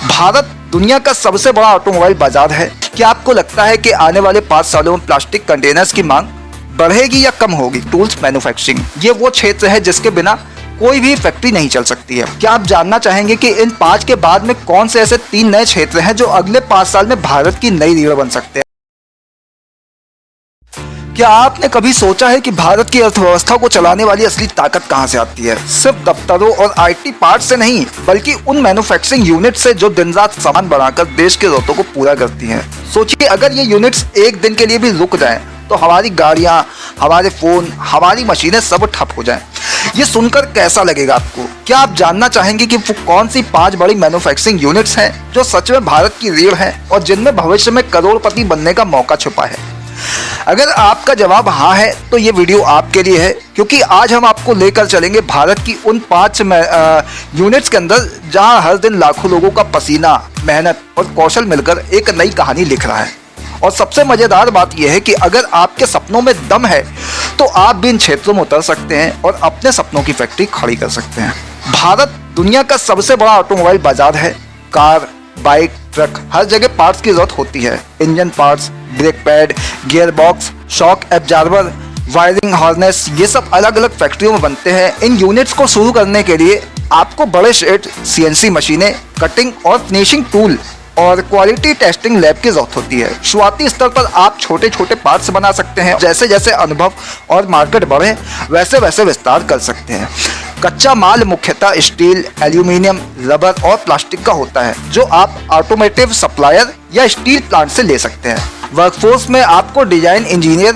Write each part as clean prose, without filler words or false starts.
भारत दुनिया का सबसे बड़ा ऑटोमोबाइल बाजार है। क्या आपको लगता है कि आने वाले 5 सालों में प्लास्टिक कंटेनर्स की मांग बढ़ेगी या कम होगी? टूल्स मैन्युफैक्चरिंग ये वो क्षेत्र है जिसके बिना कोई भी फैक्ट्री नहीं चल सकती है। क्या आप जानना चाहेंगे कि इन 5 के बाद में कौन से ऐसे 3 नए क्षेत्र हैं जो अगले 5 साल में भारत की नई रीढ़ बन सकते हैं? क्या आपने कभी सोचा है कि भारत की अर्थव्यवस्था को चलाने वाली असली ताकत कहां से आती है? सिर्फ दफ्तरों और आईटी पार्ट से नहीं, बल्कि उन मैन्युफैक्चरिंग यूनिट से जो दिन रात सामान बनाकर देश की जरूरतों को पूरा करती हैं। सोचिए, अगर ये यूनिट्स एक दिन के लिए भी रुक जाएं, तो हमारी गाड़ियां, हमारे फोन, हमारी मशीनें सब ठप हो जाएं। ये सुनकर कैसा लगेगा आपको? क्या आप जानना चाहेंगे कि वो कौन सी 5 बड़ी मैन्युफैक्चरिंग यूनिट्स हैं जो सच में भारत की रीढ़ हैं और जिनमें भविष्य में करोड़पति बनने का मौका छुपा है? अगर आपका जवाब हाँ है तो ये वीडियो आपके लिए है, क्योंकि आज हम आपको लेकर चलेंगे भारत की उन 5 यूनिट्स के अंदर जहां हर दिन लाखों लोगों का पसीना, मेहनत और कौशल मिलकर एक नई कहानी लिख रहा है। और सबसे मजेदार बात यह है कि अगर आपके सपनों में दम है तो आप भी इन क्षेत्रों में उतर सकते हैं और अपने सपनों की फैक्ट्री खड़ी कर सकते हैं। भारत दुनिया का सबसे बड़ा ऑटोमोबाइल बाजार है। कार, बाइक, ट्रक, हर जगह पार्ट्स की जरूरत होती है। Engine parts, brake pad, gear box, shock absorber, wiring harness, ये सब अलग अलग फैक्ट्रियों में बनते हैं। इन यूनिट्स को शुरू करने के लिए आपको बड़े शेड, सीएनसी मशीनें, कटिंग और फिनिशिंग टूल और क्वालिटी टेस्टिंग लैब की जरूरत होती है। शुरुआती स्तर पर आप छोटे छोटे पार्ट्स बना सकते हैं। जैसे जैसे अनुभव और मार्केट बढ़े वैसे वैसे विस्तार कर सकते हैं। कच्चा माल मुख्यतः स्टील, एल्यूमिनियम, रबर और प्लास्टिक का होता है, जो आप ऑटोमोटिव सप्लायर या स्टील प्लांट से ले सकते हैं। वर्कफोर्स में आपको design engineer,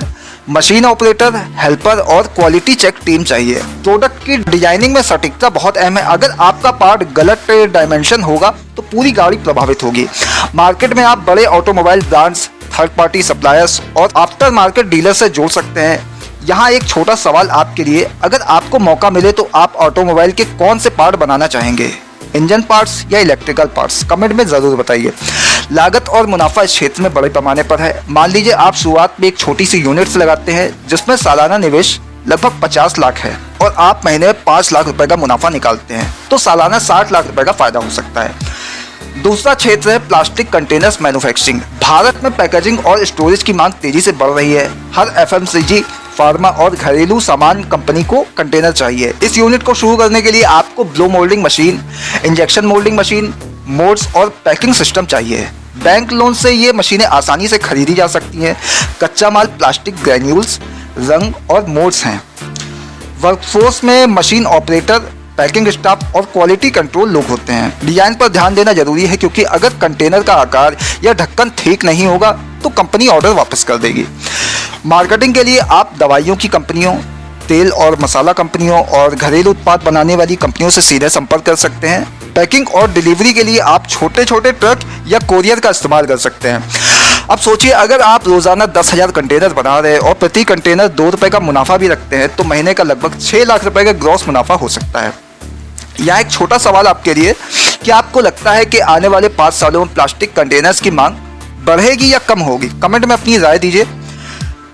machine operator, helper और क्वालिटी चेक टीम चाहिए। प्रोडक्ट की डिजाइनिंग में सटीकता बहुत अहम है। अगर आपका पार्ट गलत डायमेंशन होगा तो पूरी गाड़ी प्रभावित होगी। मार्केट में आप बड़े automobile brands, third party suppliers और आफ्टर मार्केट डीलर से जोड़ सकते हैं। यहाँ एक छोटा सवाल आपके लिए, अगर आपको मौका मिले तो आप ऑटोमोबाइल के कौन से पार्ट बनाना चाहेंगे? इंजन पार्ट्स या इलेक्ट्रिकल पार्ट्स? कमेंट में ज़रूर बताइए। लागत और मुनाफा इस क्षेत्र में बड़े पैमाने पर है। मान लीजिए आप शुरुआत में एक छोटी सी यूनिट्स लगाते हैं जिसमें सालाना निवेश लगभग 50 लाख है और आप महीने में 5 लाख रुपए का मुनाफा निकालते हैं, तो सालाना 60 लाख रुपए का फायदा हो सकता है। दूसरा क्षेत्र है प्लास्टिक कंटेनर्स मैन्युफैक्चरिंग। भारत में पैकेजिंग और स्टोरेज की मांग तेजी से बढ़ रही है। हर एफएमसीजी, फार्मा और घरेलू सामान कंपनी को कंटेनर चाहिए। इस यूनिट को शुरू करने के लिए आपको blow moulding machine, injection moulding machine, modes और पैकिंग सिस्टम चाहिए। बैंक लोन से ये मशीनें आसानी से खरीदी जा सकती हैं। कच्चा माल प्लास्टिक ग्रैन्यूल्स, रंग और मोड्स हैं। वर्कफोर्स में मशीन ऑपरेटर, पैकिंग स्टाफ और क्वालिटी कंट्रोल लोग होते हैं। डिजाइन पर ध्यान देना जरूरी है, क्योंकि अगर कंटेनर का आकार या ढक्कन ठीक नहीं होगा तो कंपनी ऑर्डर वापस कर देगी। मार्केटिंग के लिए आप दवाइयों की कंपनियों, तेल और मसाला कंपनियों और घरेलू उत्पाद बनाने वाली कंपनियों से सीधे संपर्क कर सकते हैं। पैकिंग और डिलीवरी के लिए आप छोटे छोटे ट्रक या कोरियर का इस्तेमाल कर सकते हैं। अब सोचिए, अगर आप रोजाना 10,000 कंटेनर बना रहे हैं और प्रति कंटेनर 2 रुपए का मुनाफा भी रखते हैं तो महीने का लगभग 6 लाख रुपए का ग्रॉस मुनाफा हो सकता है। यहाँ एक छोटा सवाल आपके लिए, क्या आपको लगता है कि आने वाले 5 सालों में प्लास्टिक कंटेनर्स की मांग बढ़ेगी या कम होगी? कमेंट में अपनी राय दीजिए।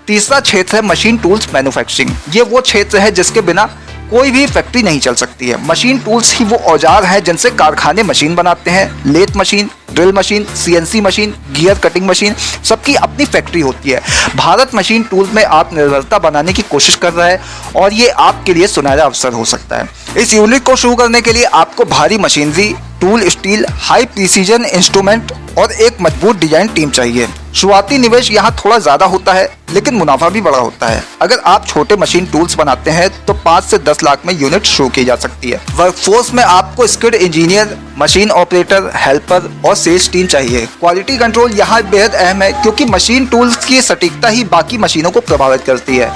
तीसरा क्षेत्र है मशीन टूल्स मैन्युफैक्चरिंग। ये वो क्षेत्र है जिसके बिना कोई भी फैक्ट्री नहीं चल सकती है। मशीन टूल्स ही वो औजार हैं जिनसे कारखाने मशीन बनाते हैं। Lathe machine, drill machine, CNC machine, gear cutting machine, सबकी अपनी फैक्ट्री होती है। भारत मशीन टूल्स में आत्मनिर्भरता बनाने की कोशिश कर रहा है और ये आपके लिए सुनहरा अवसर हो सकता है। इस यूनिट को शुरू करने के लिए आपको भारी machinery, tool steel, high precision instrument और एक मजबूत डिजाइन टीम चाहिए। शुरुआती निवेश यहाँ थोड़ा ज्यादा होता है, लेकिन मुनाफा भी बड़ा होता है। अगर आप छोटे मशीन टूल्स बनाते हैं तो 5 से 10 लाख में यूनिट शुरू की जा सकती है। वर्कफोर्स में आपको skilled engineer, machine operator, helper और सेल्स टीम चाहिए। क्वालिटी कंट्रोल यहाँ बेहद अहम है, क्योंकि मशीन टूल्स की सटीकता ही बाकी मशीनों को प्रभावित करती है।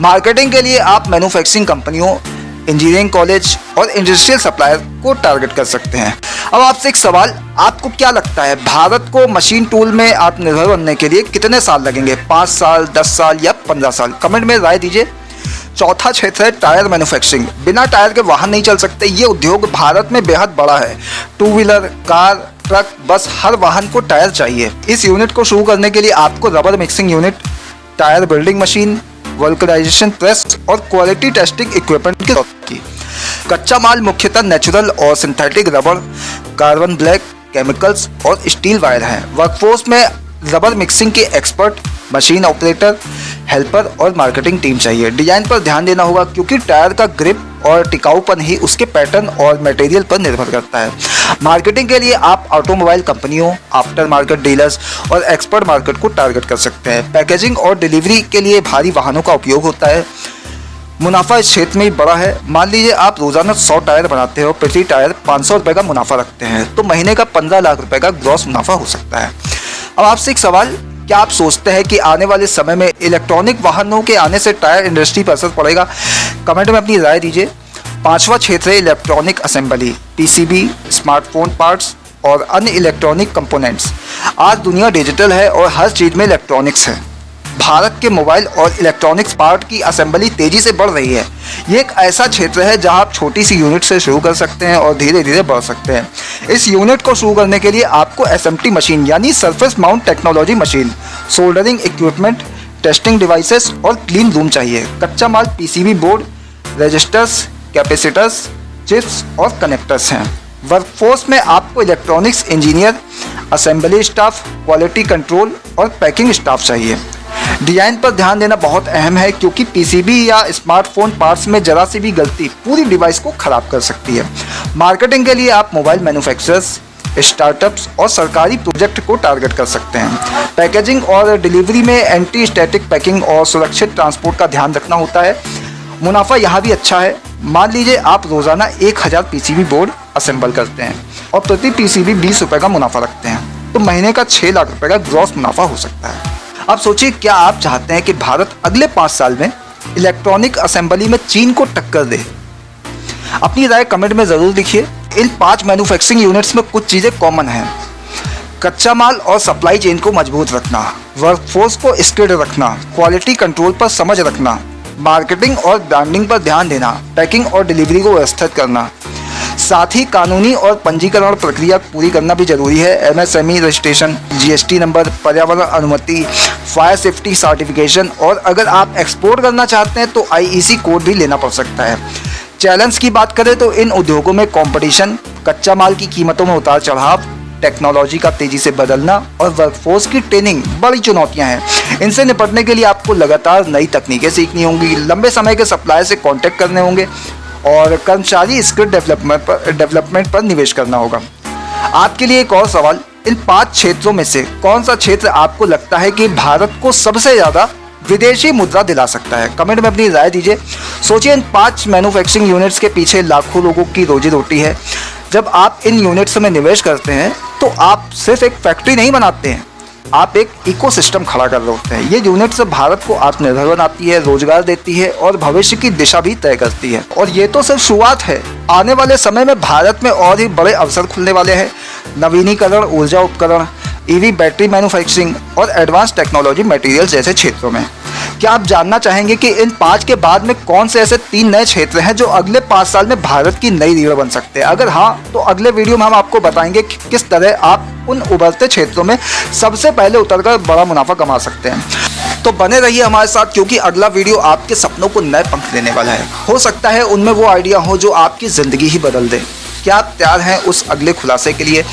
मार्केटिंग के लिए आप मैन्युफैक्चरिंग कंपनियों, इंजीनियरिंग कॉलेज और इंडस्ट्रियल सप्लायर को टारगेट कर सकते हैं। अब आपसे एक सवाल, आपको क्या लगता है भारत को मशीन टूल में आत्मनिर्भर बनने के लिए कितने साल लगेंगे? 5 साल, 10 साल या 15 साल? कमेंट में राय दीजिए। चौथा क्षेत्र है टायर मैन्युफैक्चरिंग। बिना टायर के वाहन नहीं चल सकते। ये उद्योग भारत में बेहद बड़ा है। 2 व्हीलर, कार, ट्रक, बस हर वाहन को टायर चाहिए। इस यूनिट को शुरू करने के लिए आपको rubber mixing unit, tyre building machine, vulcanisation press और क्वालिटी टेस्टिंग इक्विपमेंट की। कच्चा माल मुख्यतः नेचुरल और synthetic rubber, carbon black, chemicals और स्टील वायर हैं। वर्कफोर्स में रबर मिक्सिंग के एक्सपर्ट, मशीन ऑपरेटर, हेल्पर और मार्केटिंग टीम चाहिए। डिजाइन पर ध्यान देना होगा क्योंकि टायर का ग्रिप और टिकाऊपन ही उसके पैटर्न और मटेरियल पर निर्भर करता है। मार्केटिंग के लिए आप ऑटोमोबाइल कंपनियों, आफ्टर मार्केट डीलर्स और एक्सपर्ट मार्केट को टारगेट कर सकते हैं। पैकेजिंग और डिलीवरी के लिए भारी वाहनों का उपयोग होता है। मुनाफा इस क्षेत्र में ही बड़ा है। मान लीजिए आप रोजाना 100 टायर बनाते हो, प्रति टायर 500 रुपये का मुनाफा रखते हैं, तो महीने का 15 लाख रुपए का ग्रॉस मुनाफा हो सकता है। अब आपसे एक सवाल, क्या आप सोचते हैं कि आने वाले समय में इलेक्ट्रॉनिक वाहनों के आने से टायर इंडस्ट्री पर असर पड़ेगा? कमेंट में अपनी राय दीजिए। 5वां क्षेत्र है electronic assembly, PCB, smartphone parts और अन्य इलेक्ट्रॉनिक कंपोनेंट्स। आज दुनिया डिजिटल है और हर चीज़ में इलेक्ट्रॉनिक्स है। भारत के मोबाइल और इलेक्ट्रॉनिक्स पार्ट की असेंबली तेजी से बढ़ रही है। ये एक ऐसा क्षेत्र है जहां आप छोटी सी यूनिट से शुरू कर सकते हैं और धीरे धीरे बढ़ सकते हैं। इस यूनिट को शुरू करने के लिए आपको एसएमटी मशीन यानी surface mount technology machine, soldering equipment, testing devices और क्लीन रूम चाहिए। कच्चा माल PCB board, registers, capacitors, chips और कनेक्टर्स हैं। वर्कफोर्स में आपको electronics engineer, assembly staff, quality control और पैकिंग स्टाफ चाहिए। डिजाइन पर ध्यान देना बहुत अहम है क्योंकि पीसीबी या स्मार्टफोन पार्ट्स में जरा सी भी गलती पूरी डिवाइस को खराब कर सकती है। मार्केटिंग के लिए आप मोबाइल मैन्युफैक्चरर्स, स्टार्टअप्स और सरकारी प्रोजेक्ट को टारगेट कर सकते हैं। पैकेजिंग और डिलीवरी में एंटी स्टैटिक पैकिंग और सुरक्षित ट्रांसपोर्ट का ध्यान रखना होता है। मुनाफा यहाँ भी अच्छा है। मान लीजिए आप रोजाना 1000 पीसीबी बोर्ड असेंबल करते हैं और प्रति पीसीबी 20 रुपये का मुनाफा रखते हैं, तो महीने का 6 लाख रुपए का ग्रॉस मुनाफा हो सकता है। अब सोचिए, क्या आप चाहते हैं कि भारत अगले 5 साल में इलेक्ट्रॉनिक असेंबली में चीन को टक्कर दे? अपनी राय कमेंट में ज़रूर लिखिए। इन 5 मैन्युफैक्चरिंग यूनिट्स में कुछ चीज़ें कॉमन हैं। कच्चा माल और सप्लाई चेन को मजबूत रखना, वर्कफोर्स को स्किल्ड रखना, क्वालिटी कंट्रोल पर समझ रखना, मार्केटिंग और ब्रांडिंग पर ध्यान देना, पैकिंग और डिलीवरी को व्यवस्थित करना, साथ ही कानूनी और पंजीकरण प्रक्रिया पूरी करना भी जरूरी है। एमएसएमई रजिस्ट्रेशन, जीएसटी नंबर, पर्यावरण अनुमति, फायर सेफ्टी सर्टिफिकेशन और अगर आप एक्सपोर्ट करना चाहते हैं तो आईईसी कोड भी लेना पड़ सकता है। चैलेंज की बात करें तो इन उद्योगों में कंपटीशन, कच्चा माल की कीमतों में उतार चढ़ाव, टेक्नोलॉजी का तेजी से बदलना और वर्कफोर्स की ट्रेनिंग बड़ी चुनौतियां हैं। इनसे निपटने के लिए आपको लगातार नई तकनीकें सीखनी होंगी, लंबे समय के सप्लायर से कॉन्टैक्ट करने होंगे और कर्मचारी स्किल डेवलपमेंट पर निवेश करना होगा। आपके लिए एक और सवाल, इन 5 क्षेत्रों में से कौन सा क्षेत्र आपको लगता है कि भारत को सबसे ज़्यादा विदेशी मुद्रा दिला सकता है? कमेंट में अपनी राय दीजिए। सोचिए, इन 5 मैन्युफैक्चरिंग यूनिट्स के पीछे लाखों लोगों की रोजी रोटी है। जब आप इन यूनिट्स में निवेश करते हैं तो आप सिर्फ एक फैक्ट्री नहीं बनाते हैं, आप एक इकोसिस्टम खड़ा कर रहे होते हैं। ये यूनिट्स भारत को आत्मनिर्भर बनाती है, रोजगार देती है और भविष्य की दिशा भी तय करती है। और ये तो सिर्फ शुरुआत है। आने वाले समय में भारत में और ही बड़े अवसर खुलने वाले हैं। नवीनीकरण ऊर्जा उपकरण, ईवी बैटरी मैन्युफैक्चरिंग और एडवांस टेक्नोलॉजी मटेरियल जैसे क्षेत्रों में। क्या आप जानना चाहेंगे कि इन 5 के बाद में कौन से ऐसे 3 नए क्षेत्र हैं जो अगले 5 साल में भारत की नई रीढ़ बन सकते हैं? अगर हाँ, तो अगले वीडियो में हम आपको बताएंगे कि किस तरह आप उन उभरते क्षेत्रों में सबसे पहले उतरकर बड़ा मुनाफा कमा सकते हैं। तो बने रहिए हमारे साथ क्योंकि अगला वीडियो आपके सपनों को नए पंख देने वाला है। हो सकता है उनमें वो आइडिया हो जो आपकी ज़िंदगी ही बदल दे। क्या आप तैयार हैं उस अगले खुलासे के लिए?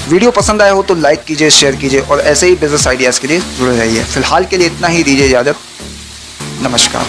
वीडियो पसंद आया हो तो लाइक कीजिए, शेयर कीजिए और ऐसे ही बिजनेस आइडियाज़ के लिए जुड़े रहिए। फिलहाल के लिए इतना ही, दीजिए इजाज़त। नमस्कार।